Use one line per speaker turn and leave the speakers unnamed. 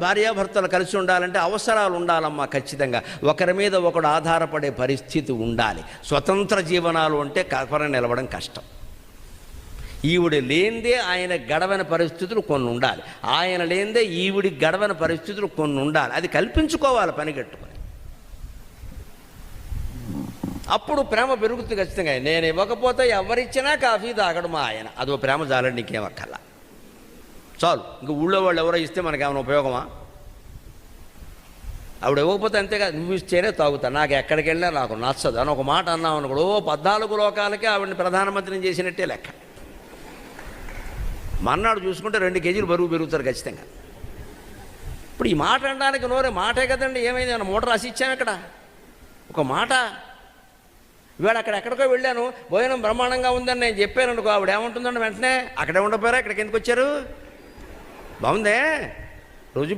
భార్యాభర్తలు కలిసి ఉండాలంటే అవసరాలు ఉండాలమ్మా. ఖచ్చితంగా ఒకరి మీద ఒకడు ఆధారపడే పరిస్థితి ఉండాలి. స్వతంత్ర జీవనాలు అంటే కల్పన నిలవడం కష్టం. ఈవిడ లేనిదే ఆయన గడవని పరిస్థితులు కొన్ని ఉండాలి, ఆయన లేనిదే ఈవిడికి గడవని పరిస్థితులు కొన్ని ఉండాలి. అది కల్పించుకోవాలి పనిగట్టుకొని. అప్పుడు ప్రేమ పెరుగుతుంది ఖచ్చితంగా. నేను ఇవ్వకపోతే ఎవరిచ్చినా కాఫీ తాగడు మా ఆయన, అదో ప్రేమ చాలండి, నీకేం అక్కర్లా, చాలు. ఇంక ఊళ్ళో వాళ్ళు ఎవరో ఇస్తే మనకేమైనా ఉపయోగమా? ఆవిడ ఇవ్వకపోతే అంతేగా, నువ్వు ఇస్తేనే తాగుతా, నాకు ఎక్కడికి వెళ్ళినా నాకు నచ్చదు అని ఒక మాట అన్నాం అనుకోడు, 14 లోకాలకే ఆవిడని ప్రధానమంత్రిని చేసినట్టే లెక్క. మన్నాడు చూసుకుంటే 2 కేజీలు బరువు పెరుగుతారు ఖచ్చితంగా. ఇప్పుడు ఈ మాట అనడానికి నోరే మాటే కదండి. ఏమైంది, నేను మూట రాసి ఇచ్చాను ఇక్కడ ఒక మాట. ఇవాళ ఎక్కడికో వెళ్ళాను, భోజనం బ్రహ్మాండంగా ఉందని నేను చెప్పాను అనుకో, ఆవిడ ఏమంటుందండి వెంటనే, అక్కడే ఉండపోయారా, ఇక్కడికి ఎందుకు వచ్చారు, బాగుందే రోజు